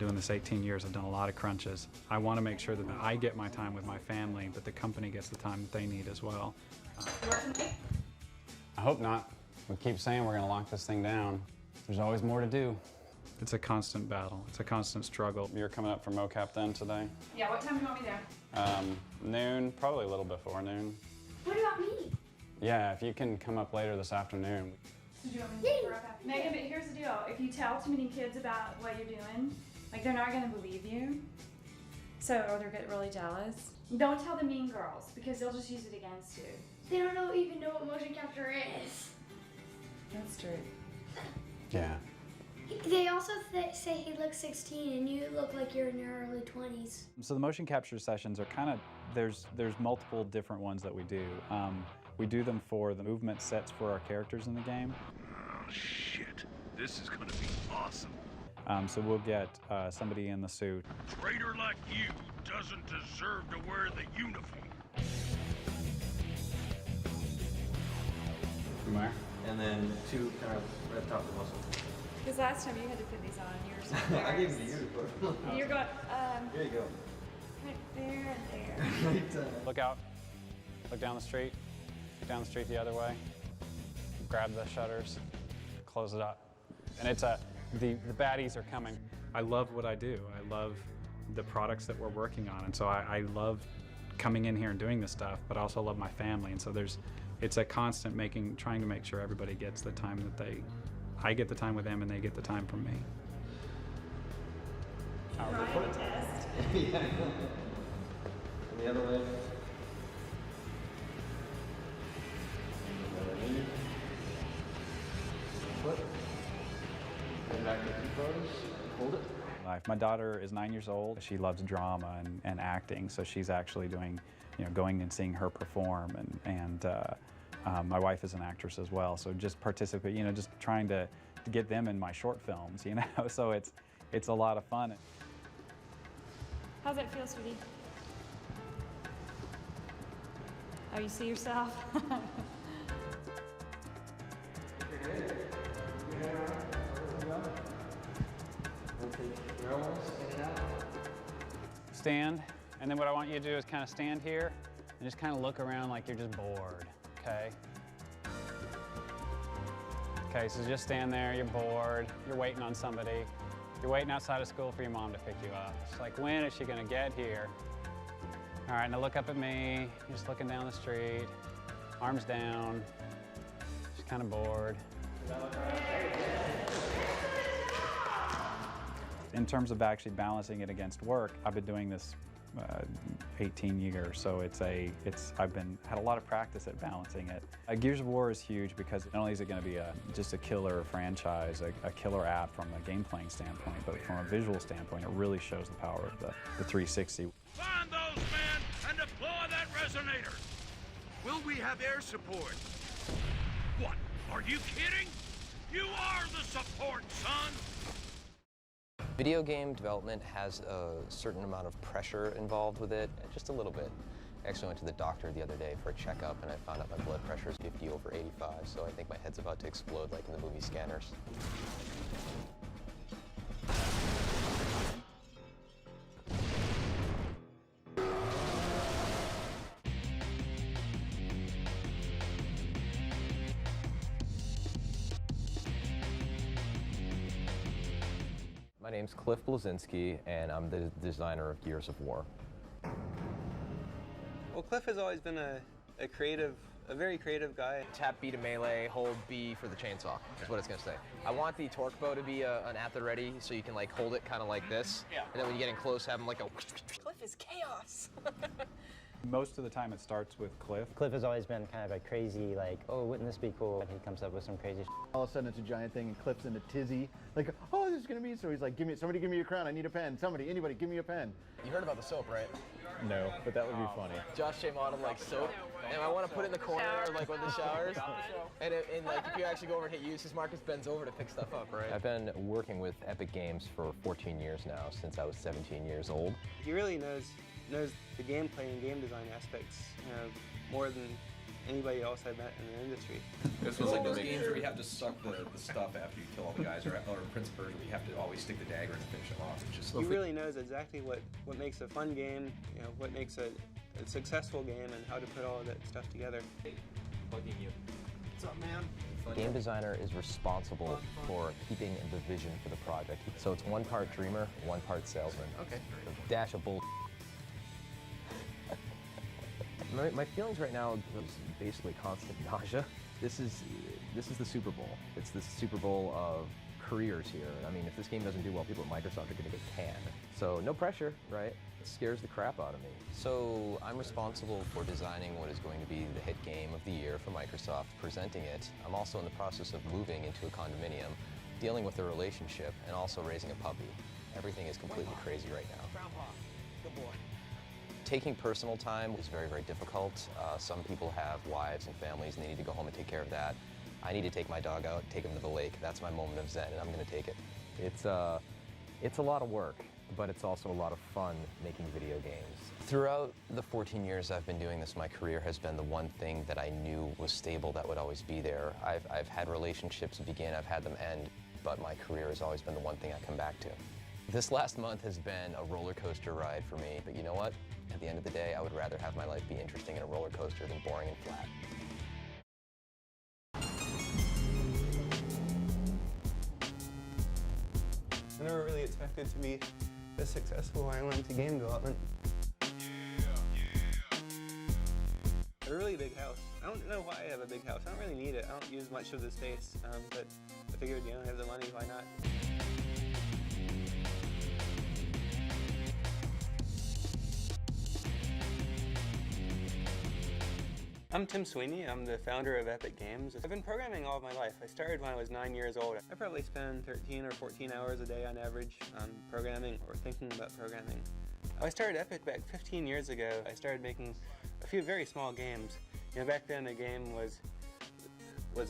doing this 18 years. I've done a lot of crunches. I want to make sure that I get my time with my family, but the company gets the time that they need as well. I hope not. We keep saying we're going to lock this thing down. There's always more to do. It's a constant battle. It's a constant struggle. You're coming up for mocap then today? Yeah, what time do you want me there? Noon, probably a little before noon. What about me? Yeah, if you can come up later this afternoon. Do you want me to pick her up after? Megan, but here's the deal. If you tell too many kids about what you're doing, like they're not gonna believe you. So, or they'll get really jealous. Don't tell the mean girls because they'll just use it against you. They don't even know what motion capture is. That's true. Yeah. They also say he looks 16 and you look like you're in your early 20s. So the motion capture sessions are kind of, there's multiple different ones that we do. We do them for the movement sets for our characters in the game. Oh, shit. This is gonna be awesome. So we'll get somebody in the suit. A traitor like you doesn't deserve to wear the uniform. Come here. And then two kind of right at the top of the muscle. Because last time you had to put these on, you were so embarrassed. I gave him the uniform. You're going, Here you go. right there and there. Look out. Look down the street. Look down the street the other way. Grab the shutters. Close it up. And it's the baddies are coming. I love what I do. I love the products that we're working on. And so I love coming in here and doing this stuff, but I also love my family. And so it's a constant trying to make sure everybody gets the time that I get the time with them and they get the time from me. Trying to test. Yeah. And the other way. Foot. And back to two photos. Hold it. My daughter is 9 years old. She loves drama and acting, so she's actually doing, going and seeing her perform. And my wife is an actress as well, so just participate, just trying to get them in my short films, So it's a lot of fun. How's it feel, sweetie? Oh, you see yourself? Stand, and then what I want you to do is kind of stand here and just kind of look around like you're just bored, okay? Okay, so just stand there, you're bored, you're waiting on somebody, you're waiting outside of school for your mom to pick you up. It's like, when is she gonna get here? All right, now look up at me, you're just looking down the street, arms down, just kind of bored. In terms of actually balancing it against work, I've been doing this 18 years, so I've had a lot of practice at balancing it. Gears of War is huge because not only is it going to be just a killer franchise, a killer app from a game playing standpoint, but from a visual standpoint, it really shows the power of the 360. Find those men and deploy that resonator. Will we have air support? What? Are you kidding? You are the support, son! Video game development has a certain amount of pressure involved with it, just a little bit. I actually went to the doctor the other day for a checkup and I found out my blood pressure is 50/85, so I think my head's about to explode like in the movie Scanners. My name's Cliff Blazinski, and I'm the designer of Gears of War. Well, Cliff has always been a very creative guy. Tap B to melee, hold B for the chainsaw, is what it's gonna say. I want the torque bow to be an at the ready, so you can like hold it kind of like this, and then when you get in close, have them like a... Cliff is chaos! Most of the time it starts with Cliff. Cliff has always been kind of a crazy, like, oh, wouldn't this be cool? And he comes up with some crazy All of a sudden it's a giant thing and Cliff's in a tizzy. Like, oh, this is gonna be, so he's like, somebody give me your crown, I need a pen. Anybody, give me a pen. You heard about the soap, right? No, but that would be funny. Josh J modeled like soap, and I want to put it in the corner or like one of the showers. And like if you actually go over and hit use, because Marcus bends over to pick stuff up, right? I've been working with Epic Games for 14 years now, since I was 17 years old. He really knows the gameplay and game design aspects more than anybody else I've met in the industry. It's like those games where you have to suck the stuff after you kill all the guys, or Prince of Persia, where you have to always stick the dagger in and finish them off. It's just He really knows exactly what makes a fun game, you know, what makes a successful game, and how to put all of that stuff together. Bugging you. What's up, man? Game designer is responsible for keeping the vision for the project. So it's one part dreamer, one part salesman. Okay. A dash of bull. My feelings right now is basically constant nausea. This is the Super Bowl. It's the Super Bowl of careers here. I mean, if this game doesn't do well, people at Microsoft are going to get canned. So no pressure, right? It scares the crap out of me. So I'm responsible for designing what is going to be the hit game of the year for Microsoft, presenting it. I'm also in the process of moving into a condominium, dealing with a relationship, and also raising a puppy. Everything is completely crazy right now. Grandpa. Good boy. Taking personal time is very, very difficult. Some people have wives and families and they need to go home and take care of that. I need to take my dog out, take him to the lake. That's my moment of zen, and I'm going to take it. It's a lot of work, but it's also a lot of fun making video games. Throughout the 14 years I've been doing this, my career has been the one thing that I knew was stable, that would always be there. I've had relationships begin, I've had them end, but my career has always been the one thing I come back to. This last month has been a roller coaster ride for me, but you know what? At the end of the day, I would rather have my life be interesting in a roller coaster than boring and flat. I never really expected to be this successful when I went into game development. A really big house. I don't know why I have a big house. I don't really need it. I don't use much of the space, but I figured, you know, I have the money, why not? I'm Tim Sweeney. I'm the founder of Epic Games. I've been programming all of my life. I started when I was 9 years old. I probably spend 13 or 14 hours a day on average programming or thinking about programming. I started Epic back 15 years ago. I started making a few very small games. You know, back then a game was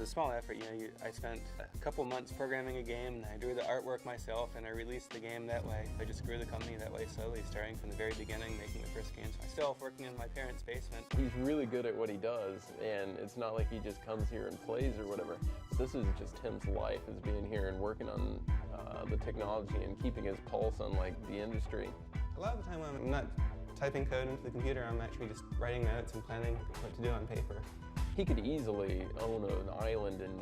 a small effort. You know, I spent a couple months programming a game, and I drew the artwork myself, and I released the game that way. I just grew the company that way slowly, starting from the very beginning, making the first games myself, working in my parents' basement. He's really good at what he does, and it's not like he just comes here and plays or whatever. This is just Tim's life, is being here and working on the technology and keeping his pulse on like the industry. A lot of the time when I'm not typing code into the computer, I'm actually just writing notes and planning what to do on paper. He could easily own an island in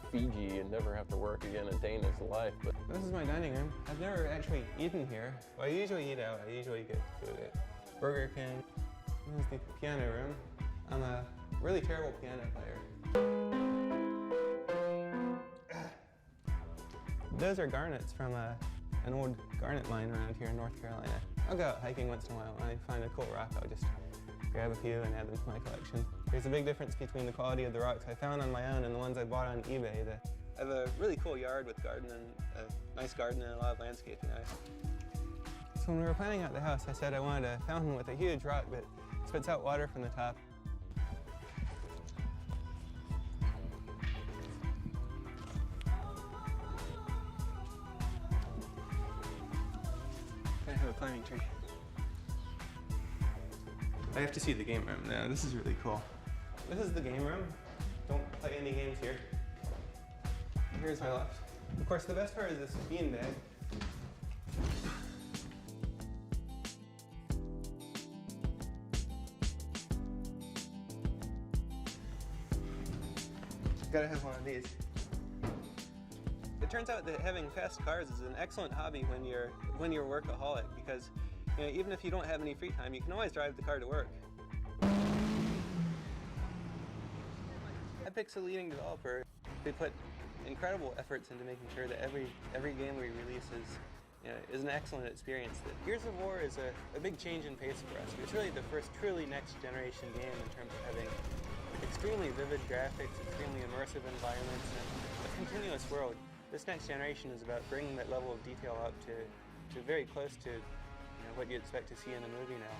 Fiji and never have to work again a day in his life. But this is my dining room. I've never actually eaten here. Well, I usually eat out. I usually get food at Burger King. This is the piano room. I'm a really terrible piano player. Those are garnets from an old garnet mine around here in North Carolina. I'll go out hiking once in a while. When I find a cool rock, I'll just grab a few and add them to my collection. There's a big difference between the quality of the rocks I found on my own and the ones I bought on eBay. I have a really cool yard with garden and a nice garden and a lot of landscaping. So when we were planning out the house, I said I wanted a fountain with a huge rock that spits out water from the top. I have a climbing tree. I have to see the game room now. This is really cool. This is the game room. Don't play any games here. Here's my loft. Of course, the best part is this beanbag. Gotta have one of these. It turns out that having fast cars is an excellent hobby when you're workaholic, because you know, even if you don't have any free time, you can always drive the car to work. Epic's a leading developer. They put incredible efforts into making sure that every game we release is an excellent experience. Gears of War is a big change in pace for us. It's really the first truly next generation game in terms of having extremely vivid graphics, extremely immersive environments, and a continuous world. This next generation is about bringing that level of detail up to very close to what you expect to see in a movie now.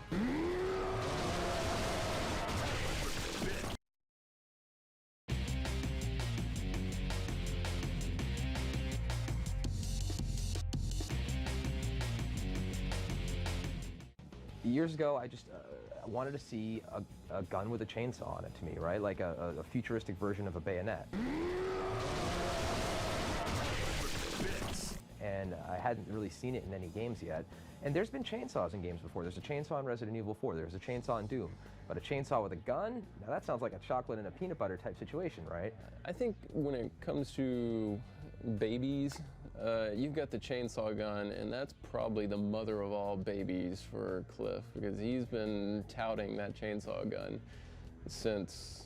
Years ago, wanted to see a gun with a chainsaw on it to me, right? Like a futuristic version of a bayonet. And I hadn't really seen it in any games yet. And there's been chainsaws in games before. There's a chainsaw in Resident Evil 4. There's a chainsaw in Doom. But a chainsaw with a gun? Now that sounds like a chocolate and a peanut butter type situation, right? I think when it comes to babies, you've got the chainsaw gun, and that's probably the mother of all babies for Cliff, because he's been touting that chainsaw gun since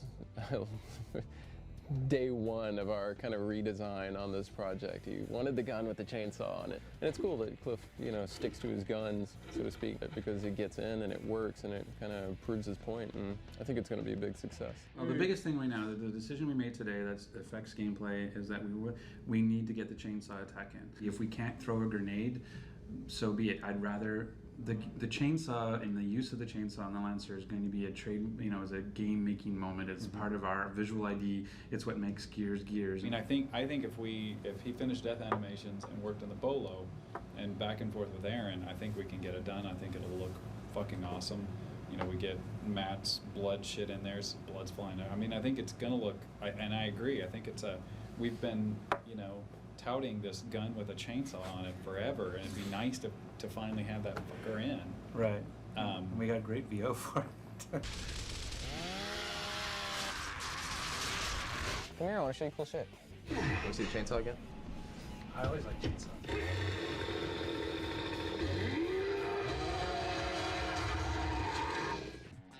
day one of our kind of redesign on this project. He wanted the gun with the chainsaw on it. And it's cool that Cliff, you know, sticks to his guns, so to speak, because it gets in and it works and it kind of proves his point, and I think it's going to be a big success. Well, the biggest thing right now, the decision we made today that affects gameplay is that we need to get the chainsaw attack in. If we can't throw a grenade, so be it. I'd rather the chainsaw and the use of the chainsaw on the Lancer is going to be a trade, you know, as a game-making moment. It's part of our visual ID. It's what makes Gears Gears. I mean, I think if he finished Death Animations and worked in the Bolo and back and forth with Aaron, I think we can get it done. I think it'll look fucking awesome. You know, we get Matt's blood shit in there, blood's flying out. I mean, I think it's gonna look, and I agree. I think we've been, you know, touting this gun with a chainsaw on it forever, and it'd be nice to finally have that fucker in. Right. We got great VO for it. Come here, I want to show you cool shit. Want to see the chainsaw again? I always like chainsaw.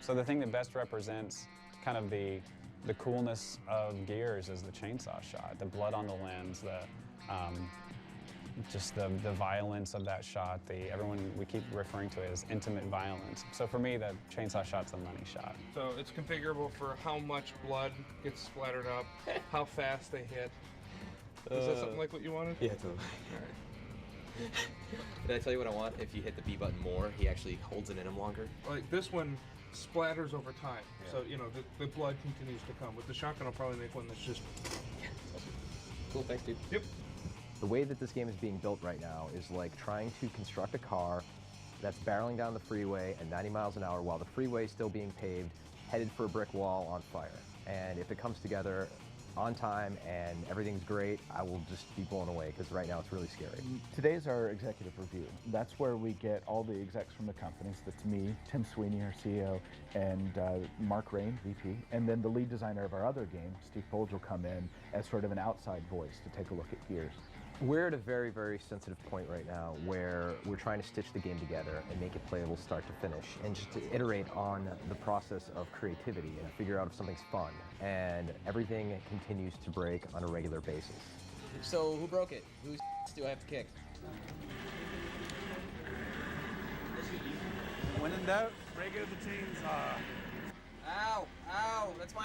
So the thing that best represents kind of the coolness of Gears is the chainsaw shot, the blood on the lens, just the violence of that shot. We keep referring to it as intimate violence. So for me, the chainsaw shot's the money shot. So it's configurable for how much blood gets splattered up, how fast they hit. Is that something like what you wanted? Yeah, totally. All right. Did I tell you what I want? If you hit the B button more, he actually holds it in him longer. Like this one splatters over time, so you know the blood continues to come. With the shotgun, I'll probably make one that's just. Awesome. Cool, thanks, dude. Yep. The way that this game is being built right now is like trying to construct a car that's barreling down the freeway at 90 miles an hour while the freeway is still being paved, headed for a brick wall on fire. And if it comes together on time and everything's great, I will just be blown away, because right now it's really scary. Today's our executive review. That's where we get all the execs from the companies. That's me, Tim Sweeney, our CEO, and Mark Rain, VP. And then the lead designer of our other game, Steve Bolge, will come in as sort of an outside voice to take a look at Gears. We're at a very, very sensitive point right now where we're trying to stitch the game together and make it playable start to finish, and just to iterate on the process of creativity and figure out if something's fun. And everything continues to break on a regular basis. So who broke it? Whose do I have to kick? When in doubt, break it with the chainsaw. Ow! Ow! That's my.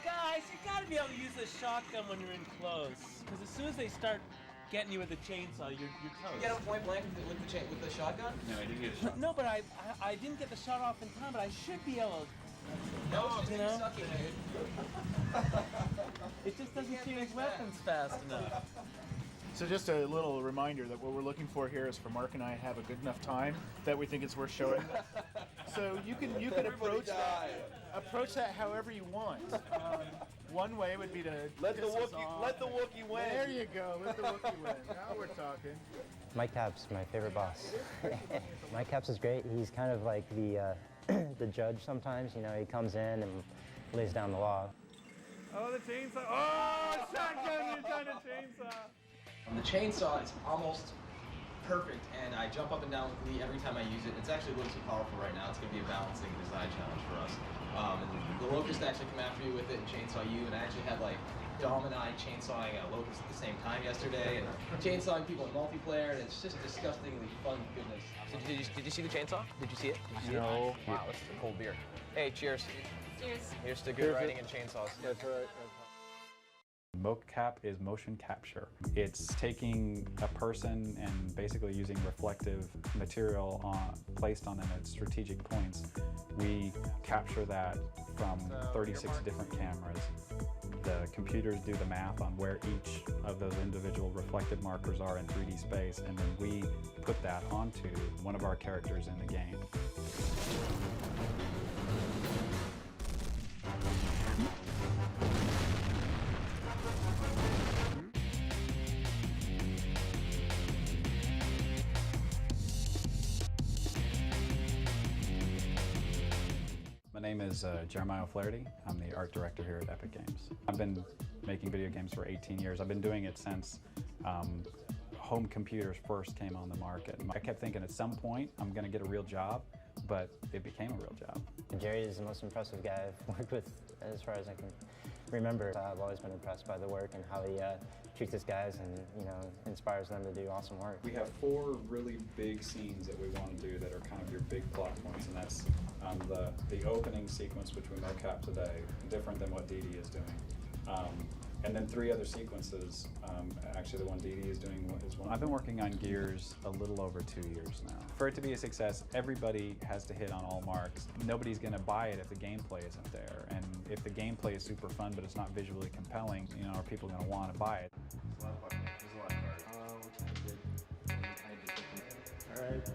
Guys, you gotta be able to use the shotgun when you're in close. Because as soon as they start getting you with the chainsaw, you're toast. You get him point blank with the shotgun? No, I didn't get a shot. No, but I didn't get the shot off in time, but I should be able to. No, you know? sucky, dude. It just doesn't change weapons fast enough. So just a little reminder that what we're looking for here is for Mark and I to have a good enough time that we think it's worth showing. So you can approach that however you want. One way would be to let the Wookiee win. There you go. Let the Wookiee win. Now we're talking. Mike Capps, my favorite boss. Mike Capps is great. He's kind of like the the judge sometimes. You know, he comes in and lays down the law. Oh, the chainsaw! Oh, shotgun! You're trying to chainsaw. The chainsaw is almost perfect, and I jump up and down with glee every time I use it. It's actually a little too powerful right now. It's going to be a balancing design challenge for us. And the Locust actually come after you with it and chainsaw you, and I actually had like Dom and I chainsawing a Locust at the same time yesterday, and chainsawing people in multiplayer, and it's just disgustingly fun goodness. So did you see the chainsaw? Did you see it? No. Wow, this is a cold beer. Hey, cheers. Cheers. Here's to good riding and chainsaws. That's right. Mocap is motion capture. It's taking a person and basically using reflective material placed on them at strategic points. We capture that from 36 different cameras. The computers do the math on where each of those individual reflected markers are in 3D space, and then we put that onto one of our characters in the game. My name is Jeremiah O'Flaherty. I'm the art director here at Epic Games. I've been making video games for 18 years. I've been doing it since home computers first came on the market. I kept thinking at some point I'm going to get a real job, but it became a real job. Jerry is the most impressive guy I've worked with as far as I can remember. I've always been impressed by the work and how he treats his guys and, you know, inspires them to do awesome work. We have 4 really big scenes that we want to do that are kind of your big plot points, and that's the opening sequence, which we mocap today, different than what Dee Dee is doing. And then 3 other sequences. Actually, the one Dee Dee is doing is one. I've been working on Gears a little over 2 years now. For it to be a success, everybody has to hit on all marks. Nobody's going to buy it if the gameplay isn't there. And if the gameplay is super fun, but it's not visually compelling, you know, are people going to want to buy it? There's a lot of cards. All right.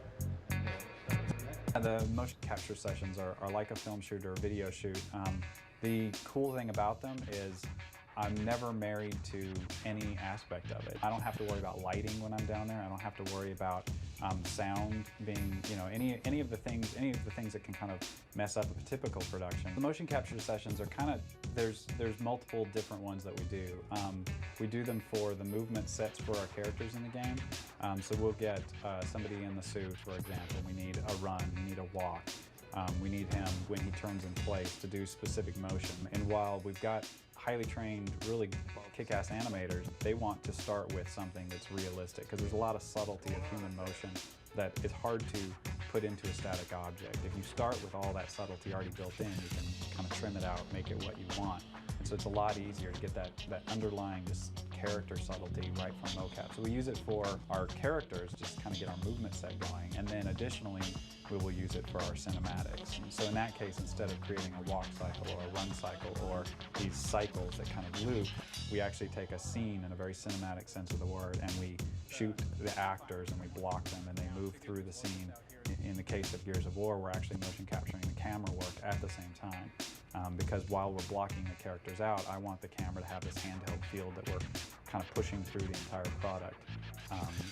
The motion capture sessions are like a film shoot or a video shoot. The cool thing about them is I'm never married to any aspect of it. I don't have to worry about lighting when I'm down there. I don't have to worry about sound being, you know, any of the things that can kind of mess up a typical production. The motion capture sessions are kind of, there's multiple different ones that we do. We do them for the movement sets for our characters in the game. So we'll get somebody in the suit, for example. We need a run, we need a walk. We need him, when he turns in place, to do specific motion. And while we've got highly trained, really kick-ass animators, they want to start with something that's realistic, because there's a lot of subtlety of human motion that is hard to put into a static object. If you start with all that subtlety already built in, you can kind of trim it out, make it what you want. And so it's a lot easier to get that underlying just character subtlety right from mocap. So we use it for our characters, just kind of get our movement set going, and then additionally we will use it for our cinematics. And so in that case, instead of creating a walk cycle or a run cycle or these cycles that kind of loop, we actually take a scene in a very cinematic sense of the word, and we shoot the actors and we block them and they move through the scene. In the case of Gears of War, we're actually motion capturing the camera work at the same time. Because while we're blocking the characters out, I want the camera to have this handheld feel that we're kind of pushing through the entire product.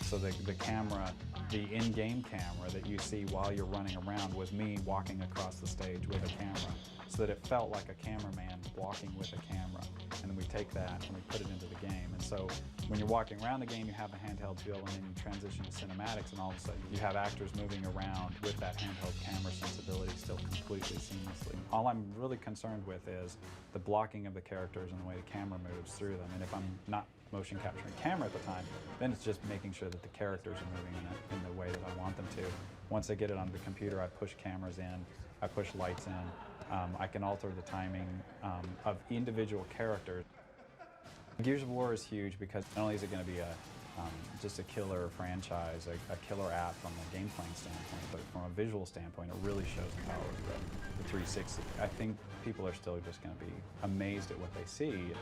So the camera, the in-game camera that you see while you're running around was me walking across the stage with a camera, so that it felt like a cameraman walking with a camera. And then we take that and we put it into the game. And so when you're walking around the game, you have the handheld feel, and then you transition to cinematics, and all of a sudden you have actors moving around with that handheld camera sensibility still completely seamlessly. All I'm really concerned with is the blocking of the characters and the way the camera moves through them. And if I'm not motion capturing camera at the time, then it's just making sure that the characters are moving in the way that I want them to. Once I get it on the computer, I push cameras in, I push lights in. I can alter the timing of individual characters. Gears of War is huge because not only is it going to be just a killer franchise, a killer app from a game playing standpoint, but from a visual standpoint, it really shows the power of the 360. I think people are still just going to be amazed at what they see.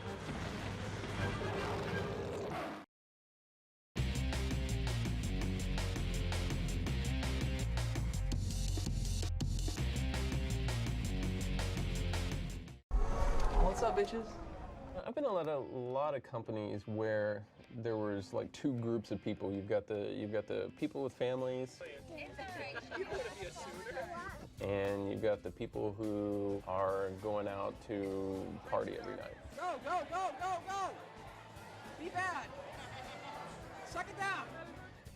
What's up, bitches? I've been at a lot of companies where there was like 2 groups of people. You've got the people with families, and you've got the people who are going out to party every night. Go, go, go, go, go! Be bad! Suck it down!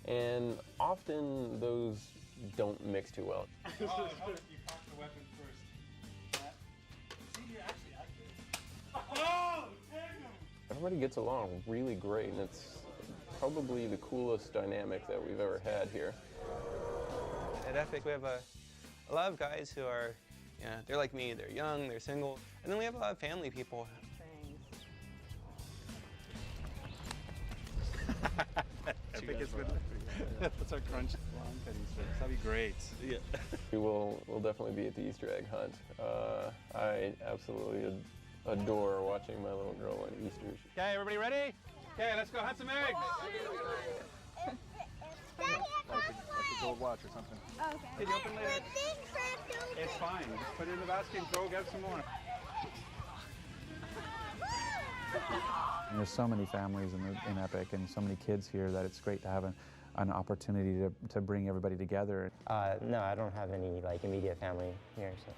And often those don't mix too well. You cocked the weapon first. See, you're actually active. Oh, damn! Everybody gets along really great, and it's probably the coolest dynamic that we've ever had here. At Epic, we have a lot of guys who are, they're like me, they're young, they're single, and then we have a lot of family people. Epic is good. That's our crunch long cutting strips. That'd be great. Yeah. We'll definitely be at the Easter egg hunt. I absolutely adore watching my little girl on Easter. Okay, everybody ready? Okay, let's go hunt some eggs. Like a gold watch or something. Okay. Can you open later? It's fine. Just put it in the basket and go get some more. And there's so many families in Epic and so many kids here that it's great to have an opportunity to bring everybody together. No, I don't have any like immediate family here. So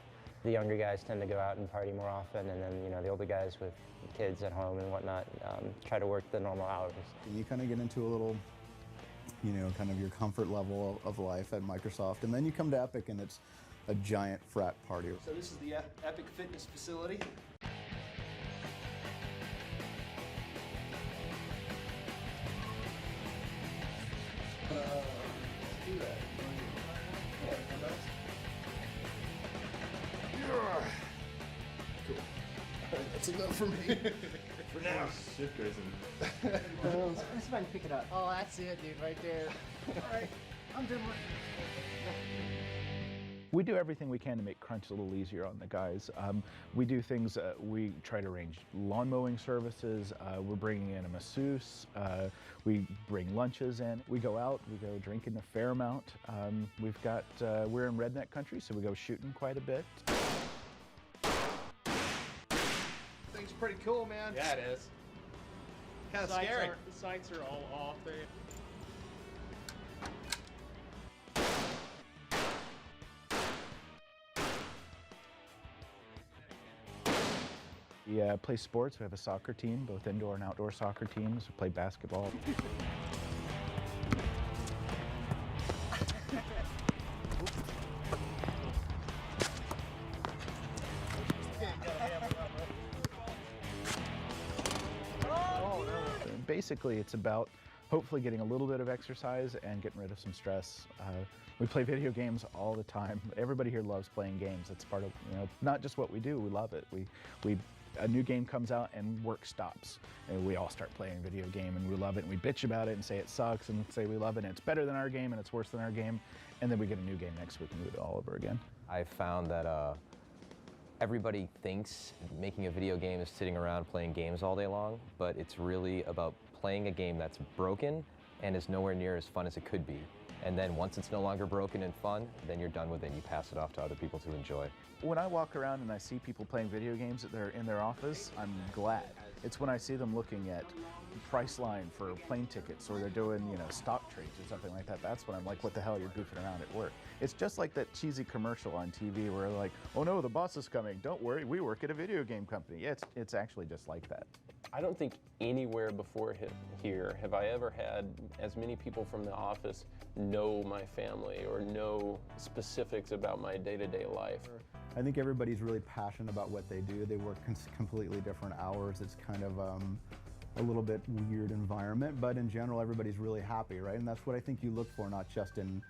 the younger guys tend to go out and party more often, and then the older guys with kids at home and whatnot try to work the normal hours. You kind of get into a little, kind of your comfort level of life at Microsoft, and then you come to Epic and it's a giant frat party. So this is the Epic Fitness facility. Let's do that. Yeah, come back. Cool. All right, that's enough for me. For now. Shit goes in. Let's see if I can pick it up. Oh, that's it, dude, right there. All right, I'm done with We do everything we can to make crunch a little easier on the guys. We do things, we try to arrange lawn mowing services, we're bringing in a masseuse, we bring lunches in, we go out, we go drinking a fair amount. We're in redneck country, so we go shooting quite a bit. Thing's pretty cool, man. Yeah, it is. Kind of scary. The sights are all off there. We play sports. We have a soccer team, both indoor and outdoor soccer teams. We play basketball. Basically, it's about hopefully getting a little bit of exercise and getting rid of some stress. We play video games all the time. Everybody here loves playing games. It's part of, not just what we do, we love it. A new game comes out and work stops. And we all start playing a video game and we love it and we bitch about it and say it sucks and say we love it and it's better than our game and it's worse than our game. And then we get a new game next week and do it all over again. I found that everybody thinks making a video game is sitting around playing games all day long, but it's really about playing a game that's broken and is nowhere near as fun as it could be. And then once it's no longer broken and fun, then you're done with it and you pass it off to other people to enjoy. When I walk around and I see people playing video games in their office, I'm glad. It's when I see them looking at Priceline for plane tickets or they're doing, stock trades or something like that. That's when I'm like, what the hell, you're goofing around at work. It's just like that cheesy commercial on TV where like, oh no, the boss is coming. Don't worry, we work at a video game company. Yeah, it's actually just like that. I don't think anywhere before here have I ever had as many people from the office know my family or know specifics about my day-to-day life. I think everybody's really passionate about what they do. They work completely different hours. It's kind of a little bit weird environment, but in general, everybody's really happy, right? And that's what I think you look for, not just in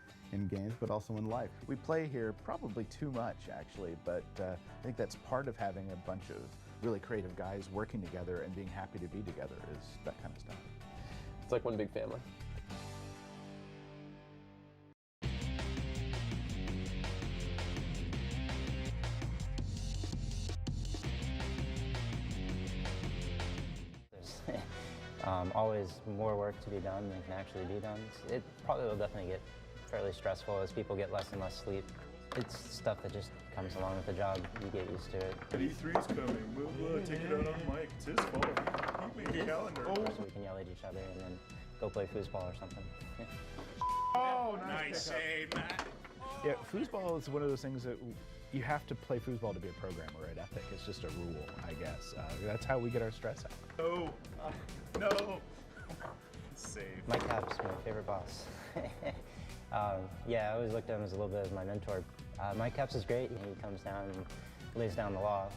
games, but also in life. We play here probably too much, actually, but I think that's part of having a bunch of really creative guys working together and being happy to be together is that kind of stuff. It's like one big family. Always more work to be done than can actually be done. It probably will definitely get fairly stressful as people get less and less sleep. It's stuff that just comes along with the job. You get used to it. E3's coming. Take it out on Mike. It's his fault. He made a calendar. So we can yell at each other and then go play foosball or something. Oh, nice save, Matt. Yeah, foosball is one of those things that you have to play foosball to be a programmer at Epic. It's just a rule, I guess. That's how we get our stress out. Oh, no. Save. Mike Cap's my favorite boss. Yeah, I always looked at him as a little bit as my mentor. Mike Cap's is great. He comes down and lays down the law.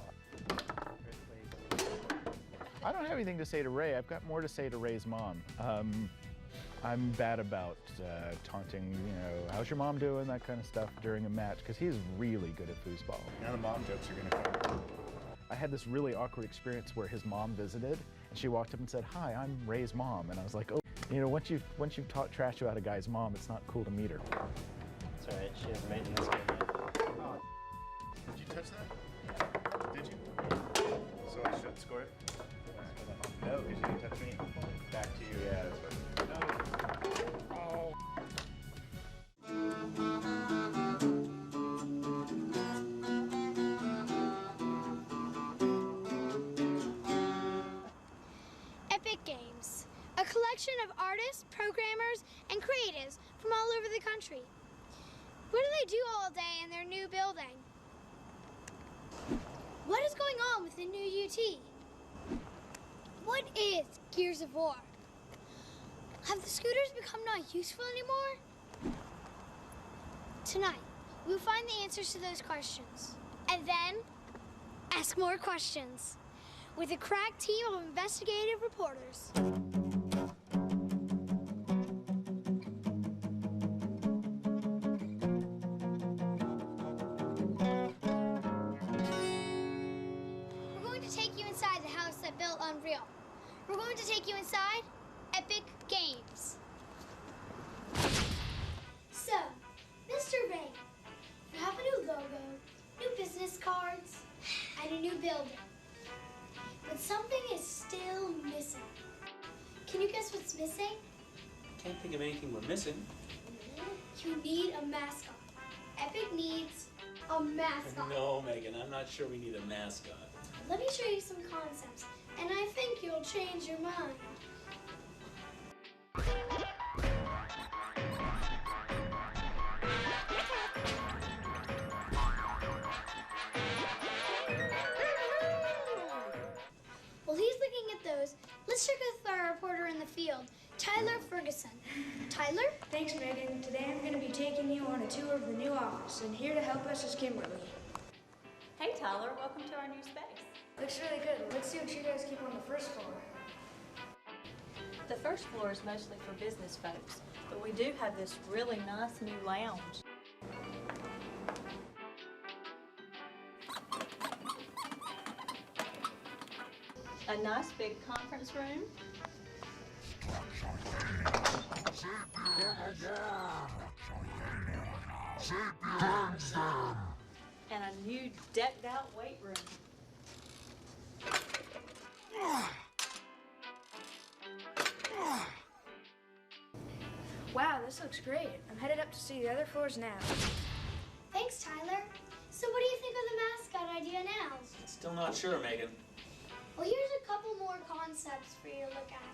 I don't have anything to say to Ray. I've got more to say to Ray's mom. I'm bad about taunting, how's your mom doing, that kind of stuff during a match, because he's really good at foosball. Now the mom jokes are gonna come. I had this really awkward experience where his mom visited, and she walked up and said, "Hi, I'm Ray's mom," and I was like, "Oh, once you've talked trash about a guy's mom, it's not cool to meet her." That's all right. She hasn't made this game yet. Did you touch that? Did you? So I would score it. No, because you didn't touch me. Back to you. Yeah, that's what. No. Oh. Epic Games, a collection of artists, programmers, and creatives from all over the country. What do they do all day in their new building? What is going on with the new UT? What is Gears of War? Have the scooters become not useful anymore? Tonight, we'll find the answers to those questions. And then, ask more questions with a crack team of investigative reporters. We're going to take you inside the house that built Unreal. We're going to take you inside Epic Games. So, Mr. Rain, you have a new logo, new business cards, and a new building. But something is still missing. Can you guess what's missing? Can't think of anything we're missing. You need a mascot. Epic needs a mascot. No, Megan, I'm not sure we need a mascot. Let me show you some concepts, and I think you'll change your mind. While he's looking at those, let's check with our reporter in the field, Tyler Ferguson. Tyler? Thanks, Megan. Today I'm going to be taking you on a tour of the new office, and here to help us is Kimberly. Hey, Tyler. Welcome to our new space. Looks really good. Let's see what you guys keep on the first floor. The first floor is mostly for business folks, but we do have this really nice new lounge. A nice big conference room. And a new decked out weight room. Wow, this looks great. I'm headed up to see the other floors now. Thanks, Tyler. So what do you think of the mascot idea now? Still not sure, Megan. Well, here's a couple more concepts for you to look at.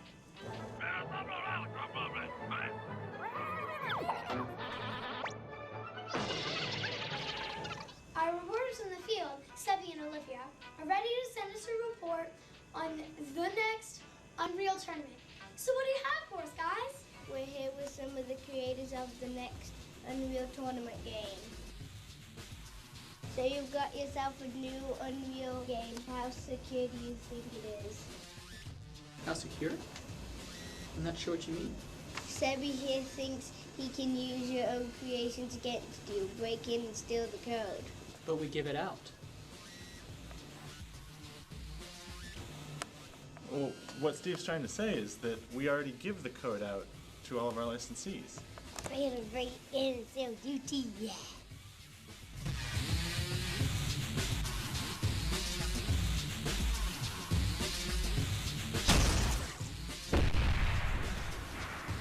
Our reporters in the field, Sebby and Olivia, are ready to send us a report on the next Unreal tournament. So what do you have for us, guys? We're here with some of the creators of the next Unreal tournament game. So you've got yourself a new Unreal game. How secure do you think it is? How secure? I'm not sure what you mean. Sebby here thinks he can use your own creations against you, break in and steal the code. But we give it out. Well, what Steve's trying to say is that we already give the code out to all of our licensees. We're gonna break in and steal UT, yeah.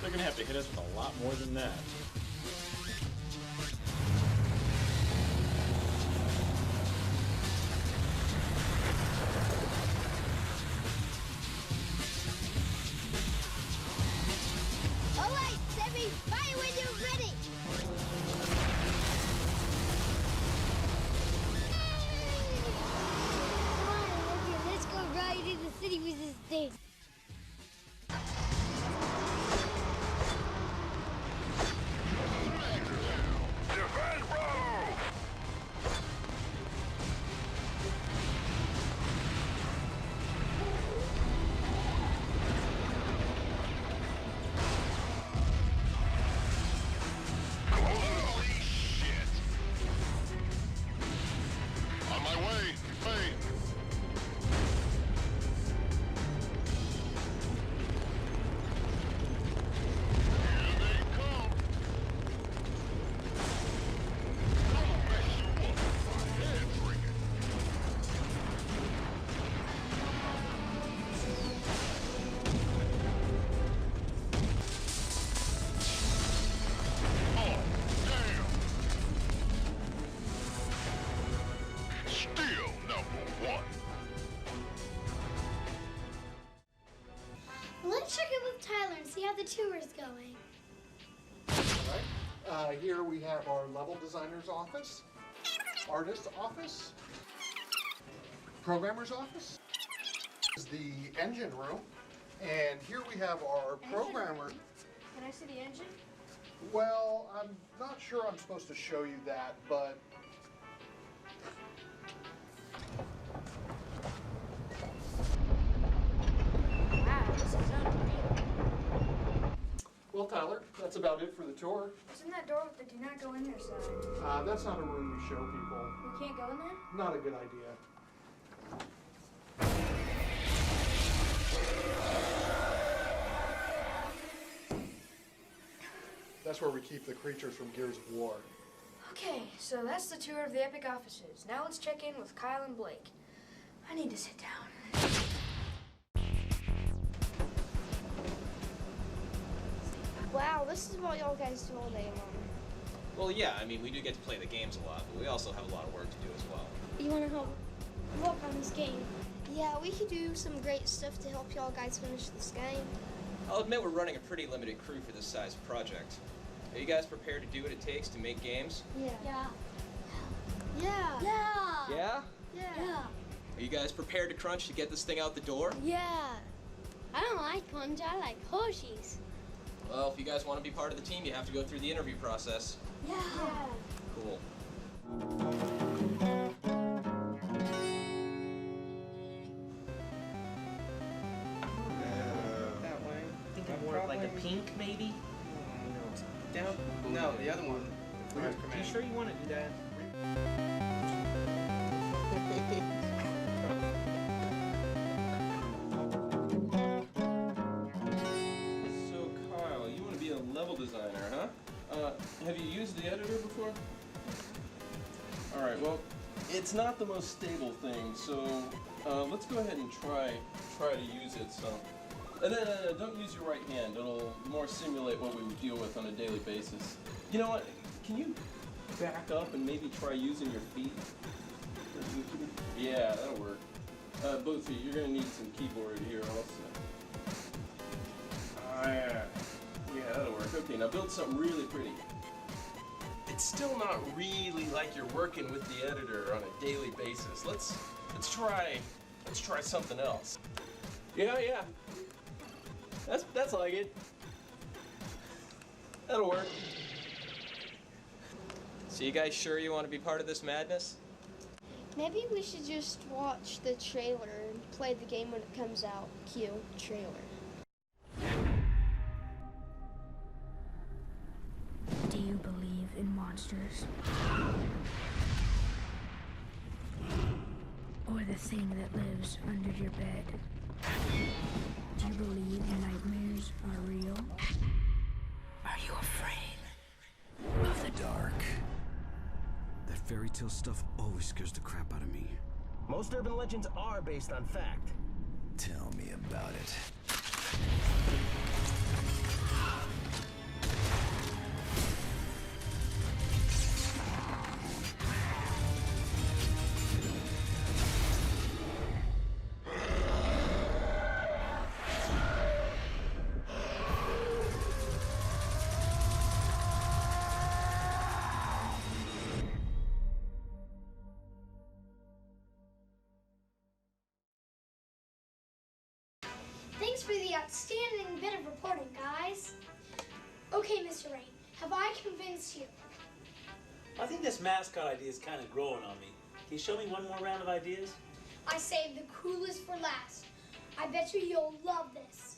They're gonna have to hit us with a lot more than that. All right, Sebby, fire when you're ready. Come on, Olivia, let's go right into the city with this thing. tour is going. All right. Here we have our level designer's office, artist's office, programmer's office. This is the engine room. And here we have our programmer. Can I see the engine? Well, I'm not sure I'm supposed to show you that, but Wow, this is unreal. well, Tyler, that's about it for the tour. What's in that door with the do not go in there sign? That's not a room we show people. We can't go in there? Not a good idea. That's where we keep the creatures from Gears of War. Okay, so that's the tour of the Epic offices. Now let's check in with Kyle and Blake. I need to sit down. Wow, this is what y'all guys do all day long. Well, yeah, I mean, we do get to play the games a lot, but we also have a lot of work to do as well. You want to help work on this game? Yeah, we could do some great stuff to help y'all guys finish this game. I'll admit we're running a pretty limited crew for this size project. Are you guys prepared to do what it takes to make games? Yeah. Yeah. Yeah. Yeah. Yeah? Yeah. Are you guys prepared to crunch to get this thing out the door? Yeah. I don't like crunch, I like Hershey's. Well, if you guys want to be part of the team, you have to go through the interview process. Yeah. Cool. That way. Think more of like a pink, maybe? Down? No, the other one. Are you sure you want to do that? So, Kyle, you want to be a level designer, huh? Have you used the editor before? Alright, well, it's not the most stable thing, so let's go ahead and try to use it some. And then don't use your right hand. It'll more simulate what we would deal with on a daily basis. You know what? Can you back up and maybe try using your feet? Yeah, that'll work. Both of you, you're gonna need some keyboard here also. Yeah. Yeah, that'll work. Okay, now build something really pretty. It's still not really like you're working with the editor on a daily basis. Let's try something else. Yeah. That's like it. That'll work. So you guys sure you want to be part of this madness? Maybe we should just watch the trailer and play the game when it comes out. Cue trailer. Do you believe in monsters? Or the thing that lives under your bed? Do you believe nightmares are real? Are you afraid of the dark? That fairy tale stuff always scares the crap out of me. Most urban legends are based on fact. Tell me about it. Thanks for the outstanding bit of reporting, guys. Okay, Mr. Rain, have I convinced you? I think this mascot idea is kind of growing on me. Can you show me one more round of ideas? I saved the coolest for last. I bet you'll love this.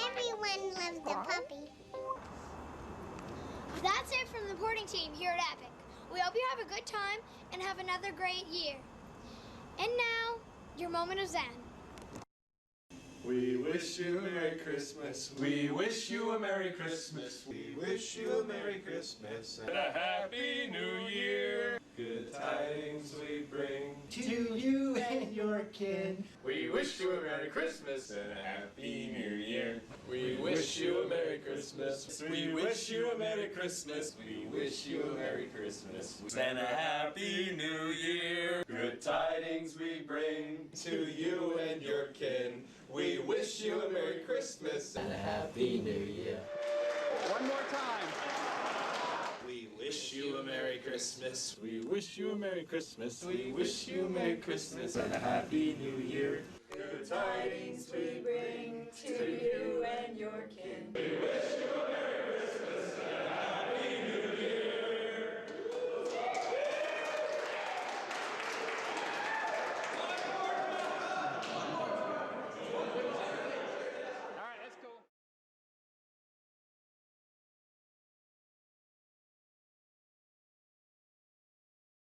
Everyone loves the puppy. That's it from the reporting team here at Epic. We hope you have a good time and have another great year. And now, your moment of Zen. We wish you a Merry Christmas. We wish you a Merry Christmas. We wish you a Merry Christmas and a Happy New Year. Good tidings we bring to you and your kin. We wish you a Merry Christmas and a Happy New Year. We wish you a Merry Christmas. We wish you a Merry Christmas. We wish you a Merry Christmas and a Happy New Year. Good tidings we bring to you and your kin. We wish you a Merry Christmas and a Happy New Year. One more time. We wish you a Merry Christmas. We wish you a Merry Christmas. We wish you a Merry Christmas and a Happy New Year. Good tidings we bring to you and your kin. We wish